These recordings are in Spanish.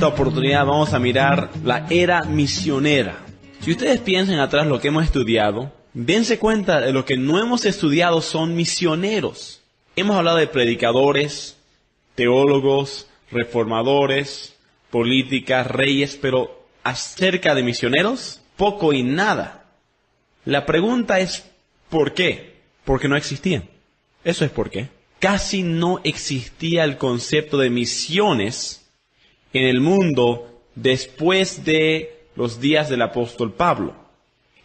esta oportunidad vamos a mirar la era misionera. Si ustedes piensan atrás lo que hemos estudiado, dense cuenta de lo que no hemos estudiado son misioneros. Hemos hablado de predicadores, teólogos, reformadores, políticas, reyes, pero acerca de misioneros, poco y nada. La pregunta es, ¿por qué? Porque no existían. Eso es por qué. Casi no existía el concepto de misiones en el mundo después de los días del apóstol Pablo.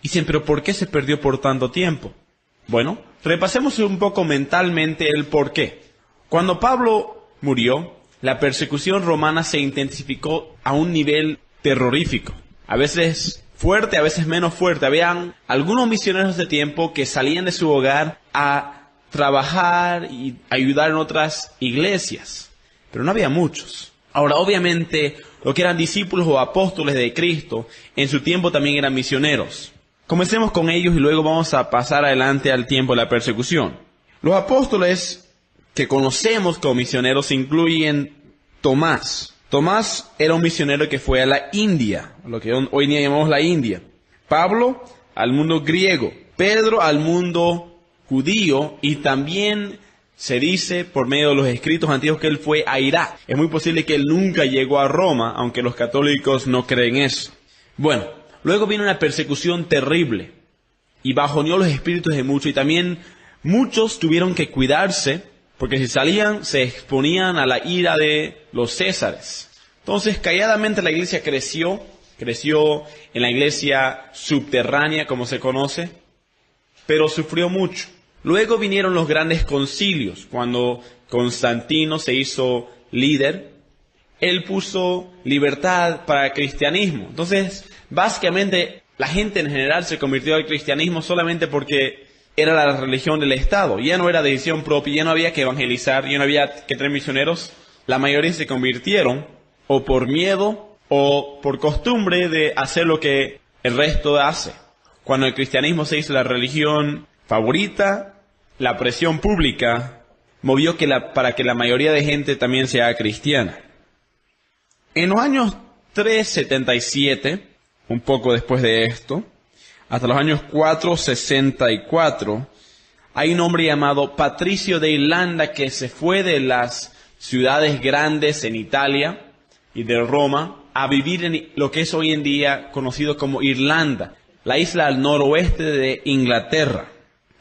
Y dicen, ¿pero por qué se perdió por tanto tiempo? Bueno, repasemos un poco mentalmente el por qué. Cuando Pablo murió, la persecución romana se intensificó a un nivel terrorífico. A veces fuerte, a veces menos fuerte. Habían algunos misioneros de tiempo que salían de su hogar a trabajar y ayudar en otras iglesias, pero no había muchos. Ahora, obviamente, los que eran discípulos o apóstoles de Cristo, en su tiempo también eran misioneros. Comencemos con ellos y luego vamos a pasar adelante al tiempo de la persecución. Los apóstoles que conocemos como misioneros incluyen Tomás. Tomás era un misionero que fue a la India, lo que hoy día llamamos la India. Pablo al mundo griego. Pedro al mundo judío, y también se dice por medio de los escritos antiguos que él fue a Irak. Es muy posible que él nunca llegó a Roma, aunque los católicos no creen eso. Bueno, luego vino una persecución terrible y bajoneó los espíritus de muchos, y también muchos tuvieron que cuidarse, porque si salían se exponían a la ira de los césares. Entonces, calladamente la iglesia creció en la iglesia subterránea, como se conoce, pero sufrió mucho. Luego vinieron los grandes concilios. Cuando Constantino se hizo líder, él puso libertad para el cristianismo. Entonces, básicamente, la gente en general se convirtió al cristianismo solamente porque era la religión del Estado. Ya no era decisión propia, ya no había que evangelizar, ya no había que tener misioneros. La mayoría se convirtieron o por miedo o por costumbre de hacer lo que el resto hace. Cuando el cristianismo se hizo la religión favorita, la presión pública movió para que la mayoría de gente también sea cristiana. En los años 377, un poco después de esto, hasta los años 464, hay un hombre llamado Patricio de Irlanda que se fue de las ciudades grandes en Italia y de Roma a vivir en lo que es hoy en día conocido como Irlanda, la isla al noroeste de Inglaterra.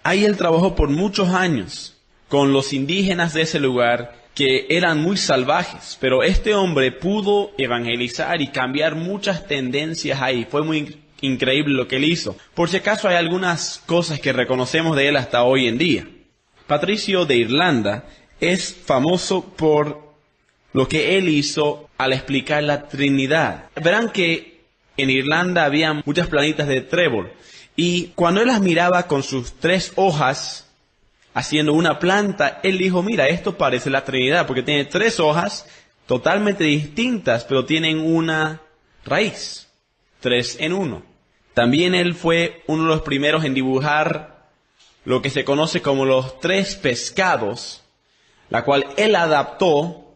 Ahí él trabajó por muchos años con los indígenas de ese lugar que eran muy salvajes, pero este hombre pudo evangelizar y cambiar muchas tendencias ahí. Fue muy increíble lo que él hizo. Por si acaso hay algunas cosas que reconocemos de él hasta hoy en día. Patricio de Irlanda es famoso por lo que él hizo al explicar la Trinidad. Verán que en Irlanda había muchas planitas de trébol, y cuando él las miraba con sus 3 hojas, haciendo una planta, él dijo, mira, esto parece la Trinidad, porque tiene 3 hojas totalmente distintas, pero tienen una raíz, 3 en 1. También él fue uno de los primeros en dibujar lo que se conoce como los 3 pescados, la cual él adaptó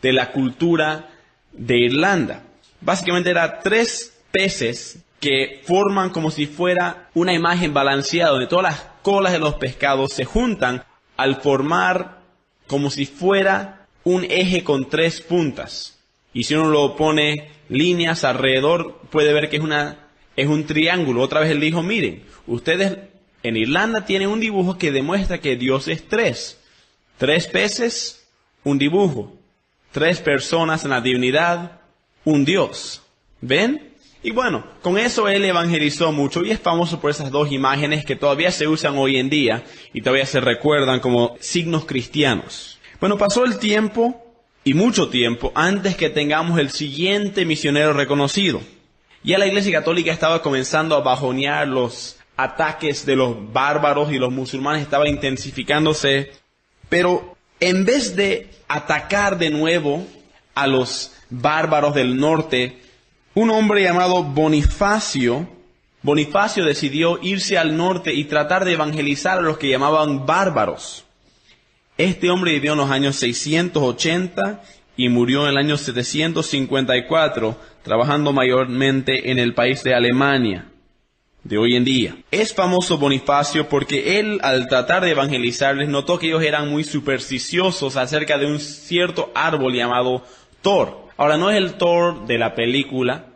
de la cultura de Irlanda. Básicamente eran 3 peces que forman como si fuera una imagen balanceada, donde todas las colas de los pescados se juntan al formar como si fuera un eje con 3 puntas. Y si uno lo pone líneas alrededor, puede ver que es un triángulo. Otra vez él dijo, miren, ustedes en Irlanda tienen un dibujo que demuestra que Dios es 3. 3 peces, un dibujo. 3 personas en la divinidad, un Dios. ¿Ven? Y bueno, con eso él evangelizó mucho y es famoso por esas 2 imágenes que todavía se usan hoy en día y todavía se recuerdan como signos cristianos. Bueno, pasó el tiempo y mucho tiempo antes que tengamos el siguiente misionero reconocido. Ya la Iglesia Católica estaba comenzando a bajonear los ataques de los bárbaros y los musulmanes estaban intensificándose, pero en vez de atacar de nuevo a los bárbaros del norte, un hombre llamado Bonifacio decidió irse al norte y tratar de evangelizar a los que llamaban bárbaros. Este hombre vivió en los años 680 y murió en el año 754, trabajando mayormente en el país de Alemania de hoy en día. Es famoso Bonifacio porque él, al tratar de evangelizarles, notó que ellos eran muy supersticiosos acerca de un cierto árbol llamado Thor. Ahora, no es el Thor de la película,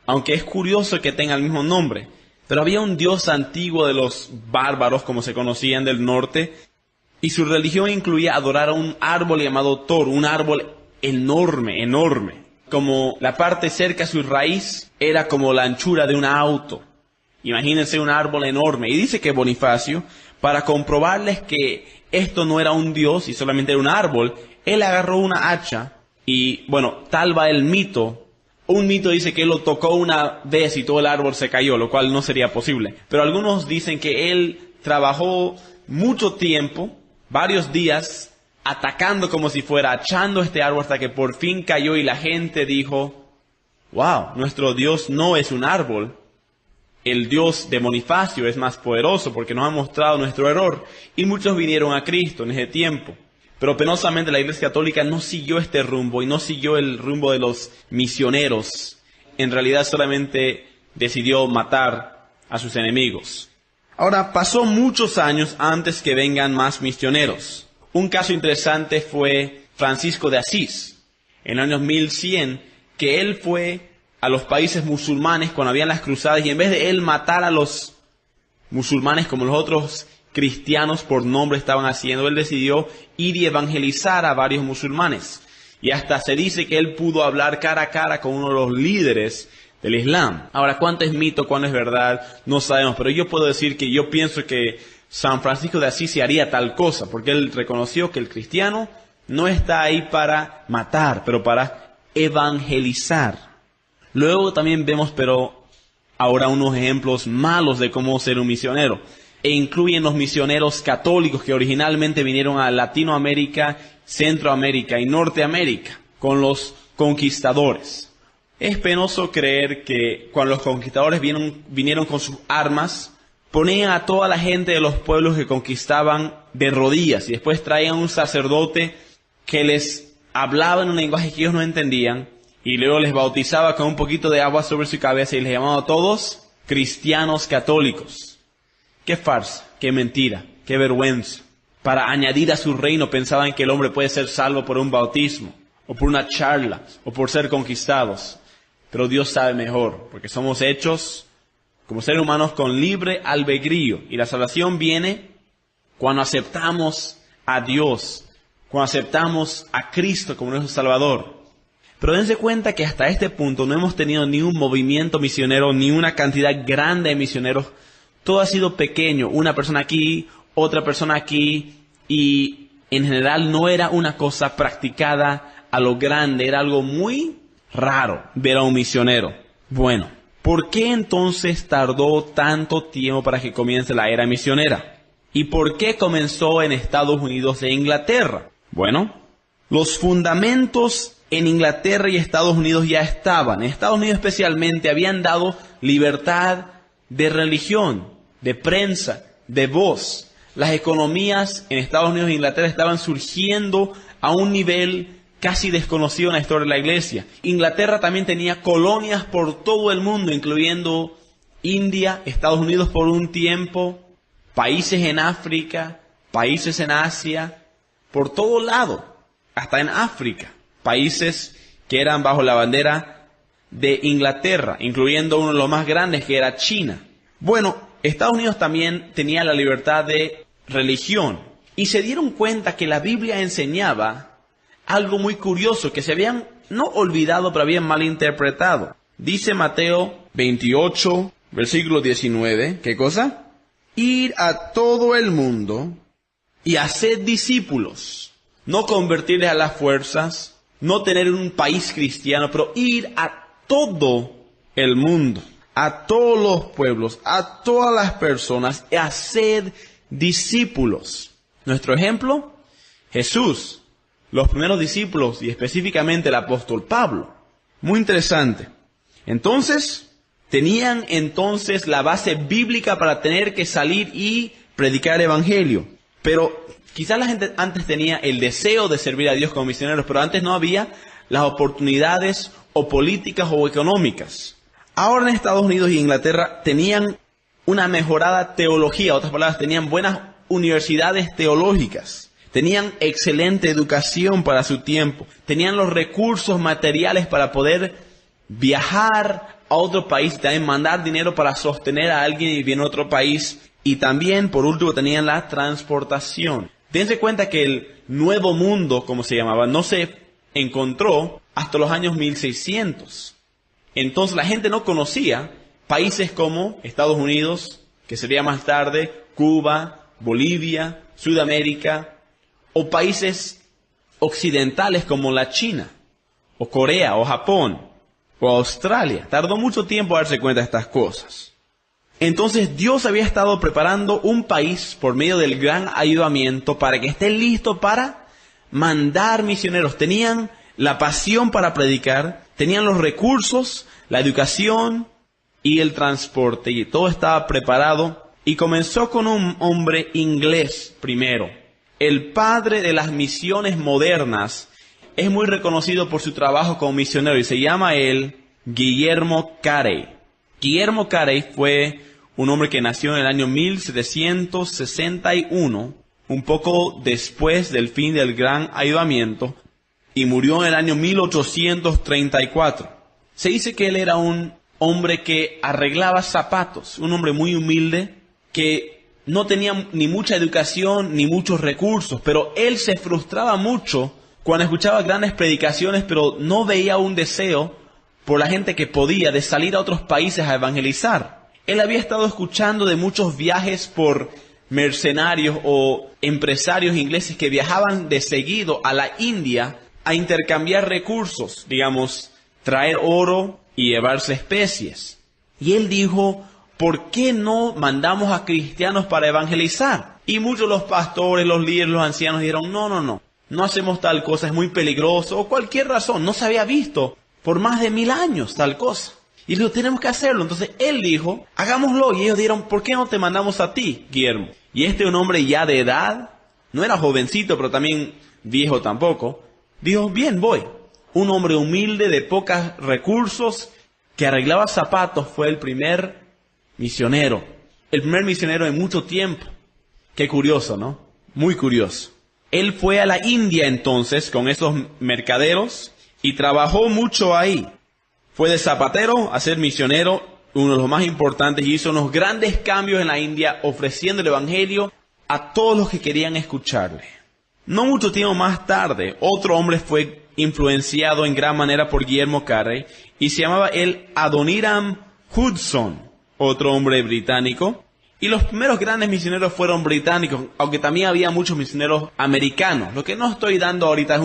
aunque es curioso que tenga el mismo nombre, pero había un dios antiguo de los bárbaros, como se conocían del norte, y su religión incluía adorar a un árbol llamado Thor, un árbol enorme, enorme. Como la parte cerca a su raíz era como la anchura de un auto. Imagínense un árbol enorme. Y dice que Bonifacio, para comprobarles que esto no era un dios y solamente era un árbol, él agarró una hacha y, bueno, tal va el mito. Un mito dice que él lo tocó una vez y todo el árbol se cayó, lo cual no sería posible. Pero algunos dicen que él trabajó mucho tiempo, varios días, atacando como si fuera, achando este árbol hasta que por fin cayó y la gente dijo, wow, nuestro Dios no es un árbol. El Dios de Bonifacio es más poderoso porque nos ha mostrado nuestro error. Y muchos vinieron a Cristo en ese tiempo. Pero penosamente la Iglesia Católica no siguió este rumbo y no siguió el rumbo de los misioneros. En realidad solamente decidió matar a sus enemigos. Ahora, pasó muchos años antes que vengan más misioneros. Un caso interesante fue Francisco de Asís, en el año 1100, que él fue a los países musulmanes cuando habían las cruzadas y en vez de él matar a los musulmanes como los otros cristianos por nombre estaban haciendo, él decidió ir y evangelizar a varios musulmanes. Y hasta se dice que él pudo hablar cara a cara con uno de los líderes del Islam. Ahora, ¿cuánto es mito, cuánto es verdad? No sabemos, pero yo puedo decir que yo pienso que San Francisco de Asís haría tal cosa, porque él reconoció que el cristiano no está ahí para matar, pero para evangelizar. Luego también vemos, pero ahora unos ejemplos malos de cómo ser un misionero. E incluyen los misioneros católicos que originalmente vinieron a Latinoamérica, Centroamérica y Norteamérica con los conquistadores. Es penoso creer que cuando los conquistadores vinieron con sus armas, ponían a toda la gente de los pueblos que conquistaban de rodillas y después traían un sacerdote que les hablaba en un lenguaje que ellos no entendían y luego les bautizaba con un poquito de agua sobre su cabeza y les llamaba a todos cristianos católicos. ¡Qué farsa! ¡Qué mentira! ¡Qué vergüenza! Para añadir a su reino pensaban que el hombre puede ser salvo por un bautismo, o por una charla, o por ser conquistados. Pero Dios sabe mejor, porque somos hechos como seres humanos con libre albedrío. Y la salvación viene cuando aceptamos a Dios, cuando aceptamos a Cristo como nuestro Salvador. Pero dense cuenta que hasta este punto no hemos tenido ni un movimiento misionero, ni una cantidad grande de misioneros. Todo ha sido pequeño, una persona aquí, otra persona aquí, y en general no era una cosa practicada a lo grande, era algo muy raro ver a un misionero. Bueno, ¿por qué entonces tardó tanto tiempo para que comience la era misionera? ¿Y por qué comenzó en Estados Unidos e Inglaterra? Bueno, los fundamentos en Inglaterra y Estados Unidos ya estaban. En Estados Unidos especialmente habían dado libertad de religión, de prensa, de voz. Las economías en Estados Unidos e Inglaterra estaban surgiendo a un nivel casi desconocido en la historia de la iglesia. Inglaterra también tenía colonias por todo el mundo, incluyendo India, Estados Unidos por un tiempo, países en África, países en Asia, por todo lado, hasta en África, países que eran bajo la bandera de Inglaterra, incluyendo uno de los más grandes que era China. Bueno, Estados Unidos también tenía la libertad de religión y se dieron cuenta que la Biblia enseñaba algo muy curioso que se habían no olvidado pero habían malinterpretado. Dice Mateo 28, versículo 19, ¿qué cosa? Ir a todo el mundo y hacer discípulos, no convertirles a las fuerzas, no tener un país cristiano, pero ir a todo el mundo, a todos los pueblos, a todas las personas, y hacer discípulos. Nuestro ejemplo, Jesús, los primeros discípulos y específicamente el apóstol Pablo. Muy interesante. Entonces, tenían la base bíblica para tener que salir y predicar el evangelio. Pero quizás la gente antes tenía el deseo de servir a Dios como misioneros, pero antes no había las oportunidades o políticas o económicas. Ahora en Estados Unidos y Inglaterra tenían una mejorada teología, otras palabras, tenían buenas universidades teológicas, tenían excelente educación para su tiempo, tenían los recursos materiales para poder viajar a otro país y también mandar dinero para sostener a alguien y vivir en otro país. Y también, por último, tenían la transportación. Dense cuenta que el Nuevo Mundo, como se llamaba, no se encontró hasta los años 1600. Entonces la gente no conocía países como Estados Unidos, que sería más tarde, Cuba, Bolivia, Sudamérica, o países occidentales como la China, o Corea, o Japón, o Australia. Tardó mucho tiempo a darse cuenta de estas cosas. Entonces Dios había estado preparando un país por medio del gran avivamiento para que esté listo para mandar misioneros. Tenían la pasión para predicar, tenían los recursos, la educación y el transporte, y todo estaba preparado. Y comenzó con un hombre inglés primero. El padre de las misiones modernas es muy reconocido por su trabajo como misionero y se llama él Guillermo Carey. Guillermo Carey fue un hombre que nació en el año 1761, un poco después del fin del gran avivamiento, y murió en el año 1834. Se dice que él era un hombre que arreglaba zapatos, un hombre muy humilde, que no tenía ni mucha educación ni muchos recursos, pero él se frustraba mucho cuando escuchaba grandes predicaciones, pero no veía un deseo por la gente que podía de salir a otros países a evangelizar. Él había estado escuchando de muchos viajes por mercenarios o empresarios ingleses que viajaban de seguido a la India a intercambiar recursos, digamos, traer oro y llevarse especies. Y él dijo, ¿por qué no mandamos a cristianos para evangelizar? Y muchos de los pastores, los líderes, los ancianos dijeron, no hacemos tal cosa, es muy peligroso, o cualquier razón, no se había visto por más de 1000 años tal cosa. Y dijo, tenemos que hacerlo. Entonces él dijo, hagámoslo. Y ellos dijeron, ¿por qué no te mandamos a ti, Guillermo? Y un hombre ya de edad, no era jovencito, pero también viejo tampoco, dijo, bien, voy. Un hombre humilde, de pocos recursos, que arreglaba zapatos, fue el primer misionero. El primer misionero en mucho tiempo. Qué curioso, ¿no? Muy curioso. Él fue a la India entonces con esos mercaderos y trabajó mucho ahí. Fue de zapatero a ser misionero, uno de los más importantes, y hizo unos grandes cambios en la India, ofreciendo el evangelio a todos los que querían escucharle. No mucho tiempo más tarde, otro hombre fue influenciado en gran manera por Guillermo Carey, y se llamaba él Adoniram Hudson, otro hombre británico. Y los primeros grandes misioneros fueron británicos, aunque también había muchos misioneros americanos. Lo que no estoy dando ahorita es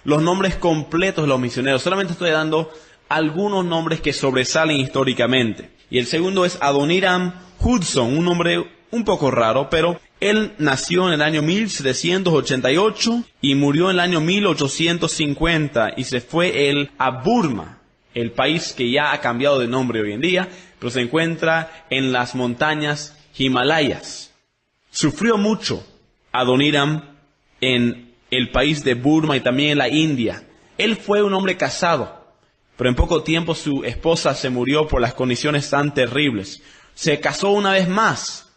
los nombres completos de los misioneros, solamente estoy dando algunos nombres que sobresalen históricamente. Y el segundo es Adoniram Hudson, un nombre un poco raro, pero él nació en el año 1788 y murió en el año 1850 y se fue él a Burma, el país que ya ha cambiado de nombre hoy en día, pero se encuentra en las montañas Himalayas. Sufrió mucho Adoniram en el país de Burma y también en la India. Él fue un hombre casado, pero en poco tiempo su esposa se murió por las condiciones tan terribles. Se casó una vez más.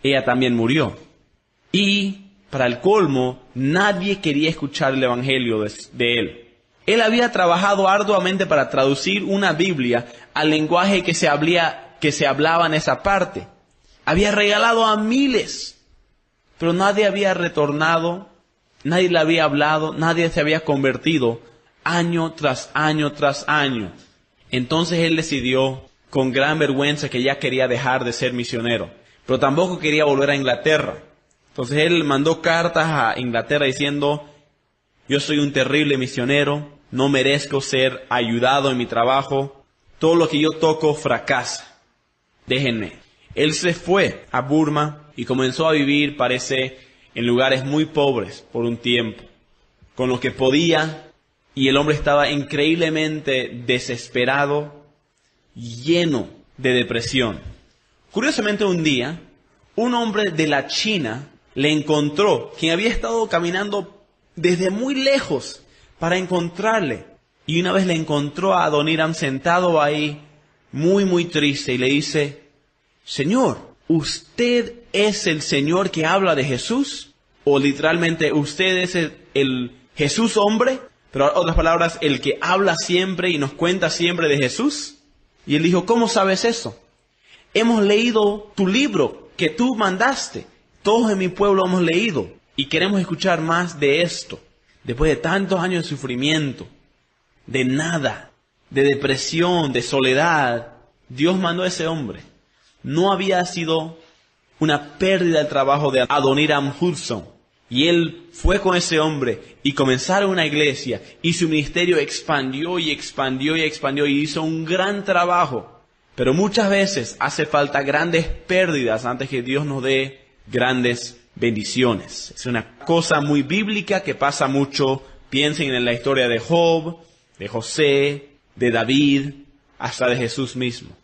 Ella también murió. Y, para el colmo, nadie quería escuchar el evangelio de él. Él había trabajado arduamente para traducir una Biblia al lenguaje que se hablaba en esa parte. Había regalado a miles, pero nadie había retornado, nadie le había hablado, nadie se había convertido año tras año tras año. Entonces él decidió, con gran vergüenza, que ya quería dejar de ser misionero, pero tampoco quería volver a Inglaterra. Entonces él mandó cartas a Inglaterra diciendo, yo soy un terrible misionero, no merezco ser ayudado en mi trabajo, todo lo que yo toco fracasa, déjenme. Él se fue a Burma y comenzó a vivir, parece, en lugares muy pobres por un tiempo, con lo que podía, y el hombre estaba increíblemente desesperado, lleno de depresión. Curiosamente un día, un hombre de la China le encontró, quien había estado caminando desde muy lejos para encontrarle. Y una vez le encontró a Adoniram sentado ahí, muy triste, y le dice: Señor, ¿usted es el Señor que habla de Jesús? O literalmente, ¿usted es el Jesús hombre? Pero en otras palabras, el que habla siempre y nos cuenta siempre de Jesús. Y él dijo: ¿cómo sabes eso? Hemos leído tu libro que tú mandaste. Todos en mi pueblo hemos leído y queremos escuchar más de esto. Después de tantos años de sufrimiento, de nada, de depresión, de soledad, Dios mandó a ese hombre. No había sido una pérdida del trabajo de Adoniram Hudson. Y él fue con ese hombre y comenzaron una iglesia y su ministerio expandió y hizo un gran trabajo. Pero muchas veces hace falta grandes pérdidas antes que Dios nos dé grandes bendiciones. Es una cosa muy bíblica que pasa mucho. Piensen en la historia de Job, de José, de David, hasta de Jesús mismo.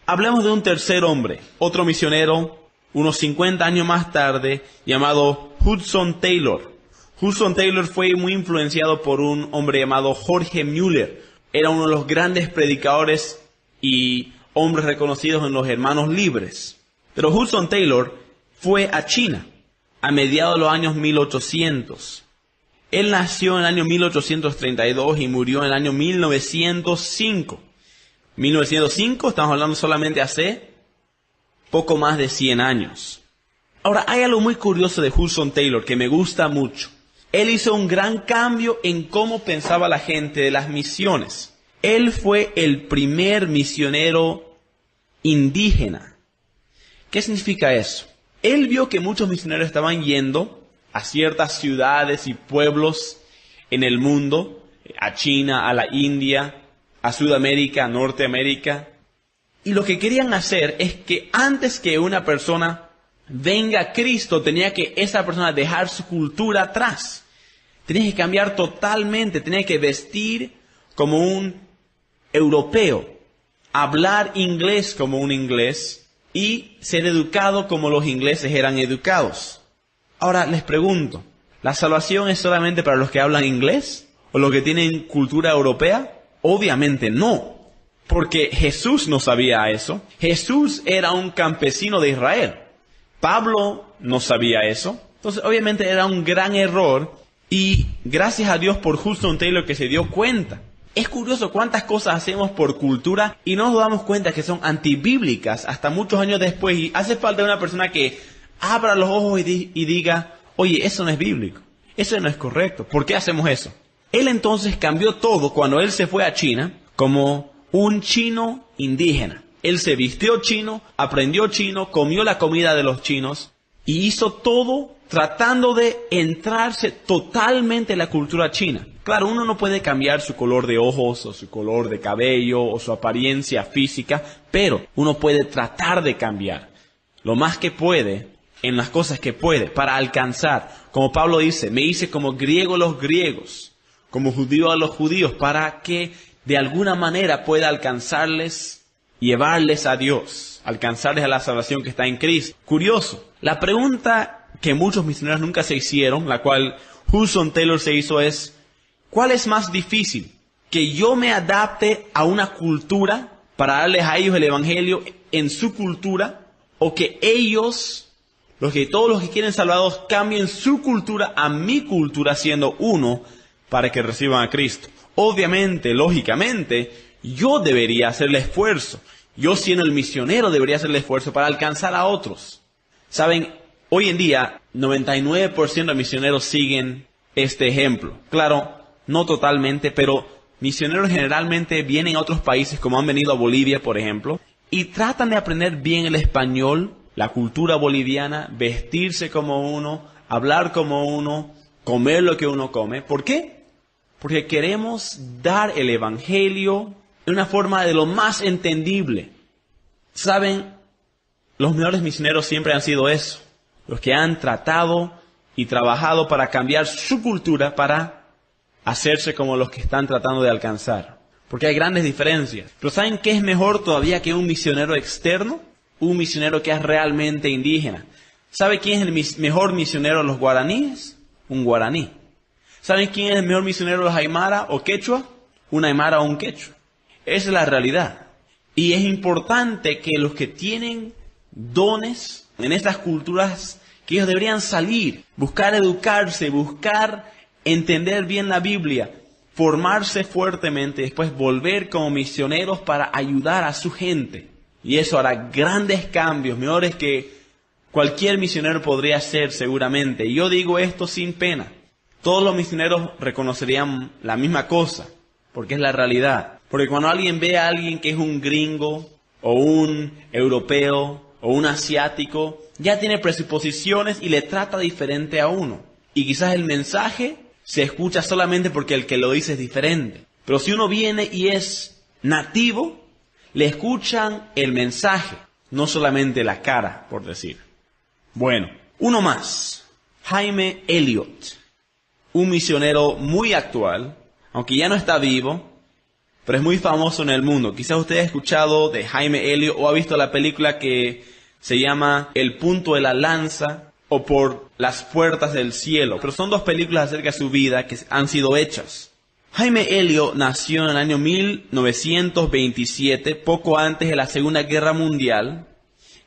Hablemos de un tercer hombre, otro misionero, unos 50 años más tarde, llamado Hudson Taylor. Hudson Taylor fue muy influenciado por un hombre llamado Jorge Müller. Era uno de los grandes predicadores y hombres reconocidos en los Hermanos Libres. Pero Hudson Taylor fue a China a mediados de los años 1800. Él nació en el año 1832 y murió en el año 1905. 1905, estamos hablando solamente hace poco más de 100 años. Ahora, hay algo muy curioso de Hudson Taylor que me gusta mucho. Él hizo un gran cambio en cómo pensaba la gente de las misiones. Él fue el primer misionero indígena. ¿Qué significa eso? Él vio que muchos misioneros estaban yendo a ciertas ciudades y pueblos en el mundo, a China, a la India, a Sudamérica, a Norteamérica. Y lo que querían hacer es que antes que una persona venga a Cristo, tenía que esa persona dejar su cultura atrás. Tenía que cambiar totalmente, tenía que vestir como un europeo, hablar inglés como un inglés y ser educado como los ingleses eran educados. Ahora les pregunto, ¿la salvación es solamente para los que hablan inglés o los que tienen cultura europea? Obviamente no, porque Jesús no sabía eso. Jesús era un campesino de Israel. Pablo no sabía eso. Entonces, obviamente era un gran error y gracias a Dios por Hudson Taylor que se dio cuenta. Es curioso cuántas cosas hacemos por cultura y no nos damos cuenta que son antibíblicas hasta muchos años después. Y hace falta una persona que abra los ojos y diga: oye, eso no es bíblico, eso no es correcto. ¿Por qué hacemos eso? Él entonces cambió todo cuando él se fue a China como un chino indígena. Él se vistió chino, aprendió chino, comió la comida de los chinos y hizo todo tratando de entrarse totalmente en la cultura china. Claro, uno no puede cambiar su color de ojos o su color de cabello o su apariencia física, pero uno puede tratar de cambiar lo más que puede en las cosas que puede para alcanzar. Como Pablo dice, me hice como griego a los griegos, como judío a los judíos, para que de alguna manera pueda alcanzarles, llevarles a Dios, alcanzarles a la salvación que está en Cristo. Curioso, la pregunta que muchos misioneros nunca se hicieron, la cual Hudson Taylor se hizo es: ¿cuál es más difícil? ¿Que yo me adapte a una cultura para darles a ellos el evangelio en su cultura? ¿O que ellos, todos los que quieren salvados, cambien su cultura a mi cultura siendo uno para que reciban a Cristo? Obviamente, lógicamente, yo debería hacer el esfuerzo. Yo siendo el misionero debería hacer el esfuerzo para alcanzar a otros. Saben, hoy en día 99% de misioneros siguen este ejemplo. Claro, no totalmente, pero misioneros generalmente vienen a otros países, como han venido a Bolivia, por ejemplo, y tratan de aprender bien el español, la cultura boliviana, vestirse como uno, hablar como uno, comer lo que uno come. ¿Por qué? Porque queremos dar el evangelio de una forma de lo más entendible. ¿Saben? Los mejores misioneros siempre han sido eso. Los que han tratado y trabajado para cambiar su cultura para hacerse como los que están tratando de alcanzar. Porque hay grandes diferencias. Pero ¿saben qué es mejor todavía que un misionero externo? Un misionero que es realmente indígena. ¿Sabe quién es el mejor misionero de los guaraníes? Un guaraní. ¿Saben quién es el mejor misionero de los aymara o quechua? Un aymara o un quechua. Esa es la realidad. Y es importante que los que tienen dones en estas culturas, que ellos deberían salir, buscar educarse, buscar entender bien la Biblia, formarse fuertemente, después volver como misioneros para ayudar a su gente. Y eso hará grandes cambios, mejores que cualquier misionero podría hacer seguramente. Y yo digo esto sin pena. Todos los misioneros reconocerían la misma cosa, porque es la realidad. Porque cuando alguien ve a alguien que es un gringo, o un europeo, o un asiático, ya tiene presuposiciones y le trata diferente a uno. Y quizás el mensaje se escucha solamente porque el que lo dice es diferente. Pero si uno viene y es nativo, le escuchan el mensaje, no solamente la cara, por decir. Bueno, uno más. Jaime Elliot, un misionero muy actual, aunque ya no está vivo, pero es muy famoso en el mundo. Quizás usted ha escuchado de Jaime Elliot o ha visto la película que se llama El punto de la lanza o Por las puertas del cielo. Pero son dos películas acerca de su vida que han sido hechas. Jaime Elliot nació en el año 1927, poco antes de la Segunda Guerra Mundial,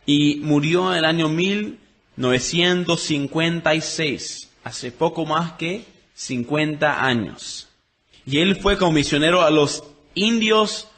y murió en el año 1956, hace poco más que 50 años. Y él fue como misionero a los indios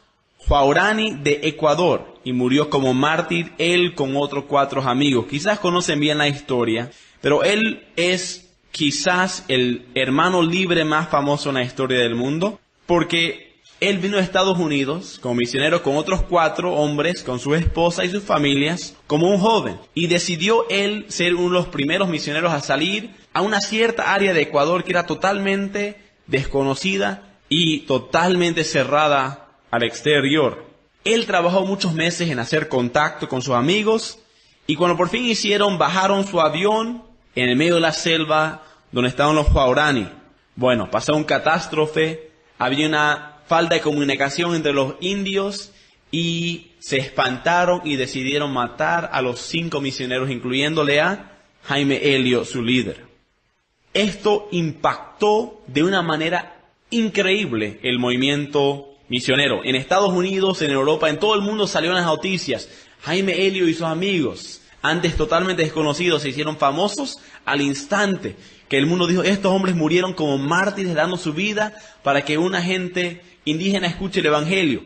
Huaorani de Ecuador y murió como mártir él con otros 4 amigos. Quizás conocen bien la historia, pero él es quizás el hermano libre más famoso en la historia del mundo, porque él vino a Estados Unidos como misionero con otros 4 hombres, con su esposa y sus familias, como un joven. Y decidió él ser uno de los primeros misioneros a salir a una cierta área de Ecuador que era totalmente desconocida y totalmente cerrada al exterior. Él trabajó muchos meses en hacer contacto con sus amigos y cuando por fin bajaron su avión en el medio de la selva donde estaban los Huaorani. Bueno, pasó un catástrofe, había una falta de comunicación entre los indios y se espantaron y decidieron matar a los 5 misioneros, incluyéndole a Jaime Elliot, su líder. Esto impactó de una manera increíble el movimiento misionero. En Estados Unidos, en Europa, en todo el mundo salieron las noticias. Jaime Elliot y sus amigos, antes totalmente desconocidos, se hicieron famosos al instante que el mundo dijo, estos hombres murieron como mártires dando su vida para que una gente indígena escuche el evangelio.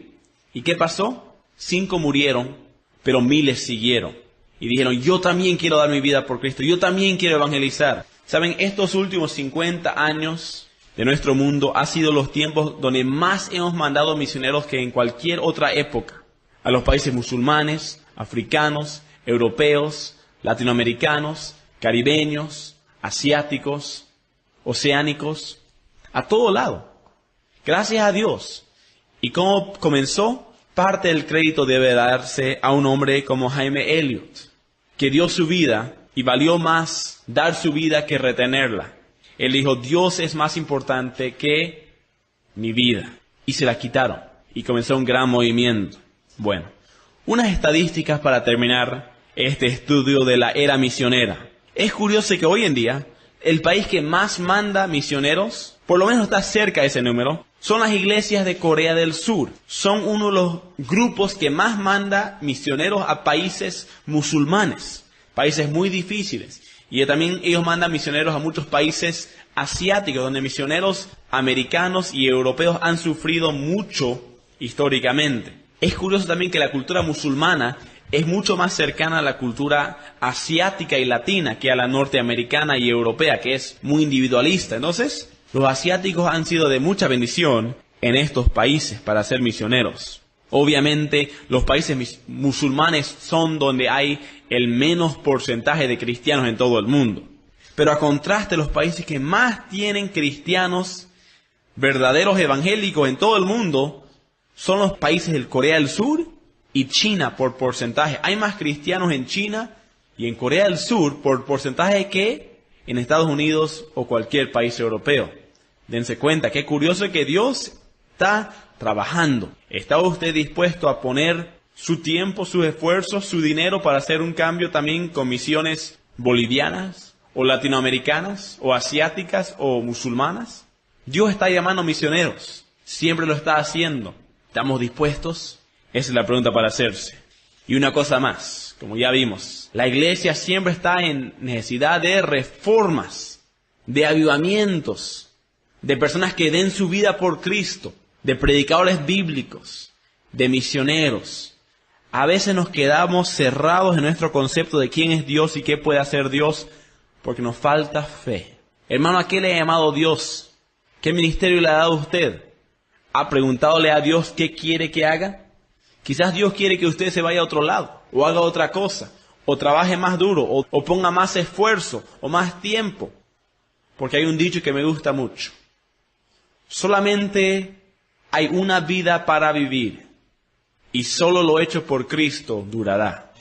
¿Y qué pasó? 5 murieron, pero miles siguieron. Y dijeron, yo también quiero dar mi vida por Cristo, yo también quiero evangelizar. Saben, estos últimos 50 años de nuestro mundo ha sido los tiempos donde más hemos mandado misioneros que en cualquier otra época. A los países musulmanes, africanos, europeos, latinoamericanos, caribeños, asiáticos, oceánicos, a todo lado. Gracias a Dios. ¿Y cómo comenzó? Parte del crédito debe darse a un hombre como Jaime Elliot, que dio su vida y valió más dar su vida que retenerla. Él dijo, Dios es más importante que mi vida. Y se la quitaron. Y comenzó un gran movimiento. Bueno, unas estadísticas para terminar este estudio de la era misionera. Es curioso que hoy en día, el país que más manda misioneros, por lo menos está cerca de ese número, son las iglesias de Corea del Sur. Son uno de los grupos que más manda misioneros a países musulmanes. Países muy difíciles. Y también ellos mandan misioneros a muchos países asiáticos, donde misioneros americanos y europeos han sufrido mucho históricamente. Es curioso también que la cultura musulmana es mucho más cercana a la cultura asiática y latina que a la norteamericana y europea, que es muy individualista. Entonces, los asiáticos han sido de mucha bendición en estos países para ser misioneros. Obviamente, los países musulmanes son donde hay el menos porcentaje de cristianos en todo el mundo. Pero a contraste, los países que más tienen cristianos verdaderos evangélicos en todo el mundo son los países de Corea del Sur y China por porcentaje. Hay más cristianos en China y en Corea del Sur por porcentaje que en Estados Unidos o cualquier país europeo. Dense cuenta, qué curioso que Dios está trabajando. ¿Está usted dispuesto a poner su tiempo, sus esfuerzos, su dinero para hacer un cambio también con misiones bolivianas, o latinoamericanas, o asiáticas, o musulmanas. Dios está llamando misioneros. Siempre lo está haciendo. ¿Estamos dispuestos? Esa es la pregunta para hacerse. Y una cosa más, como ya vimos, la iglesia siempre está en necesidad de reformas, de avivamientos, de personas que den su vida por Cristo, de predicadores bíblicos, de misioneros. A veces nos quedamos cerrados en nuestro concepto de quién es Dios y qué puede hacer Dios, porque nos falta fe. Hermano, ¿a qué le ha llamado Dios? ¿Qué ministerio le ha dado a usted? ¿Ha preguntadole a Dios qué quiere que haga? Quizás Dios quiere que usted se vaya a otro lado, o haga otra cosa, o trabaje más duro, o ponga más esfuerzo, o más tiempo. Porque hay un dicho que me gusta mucho. Solamente hay una vida para vivir, y solo lo hecho por Cristo durará.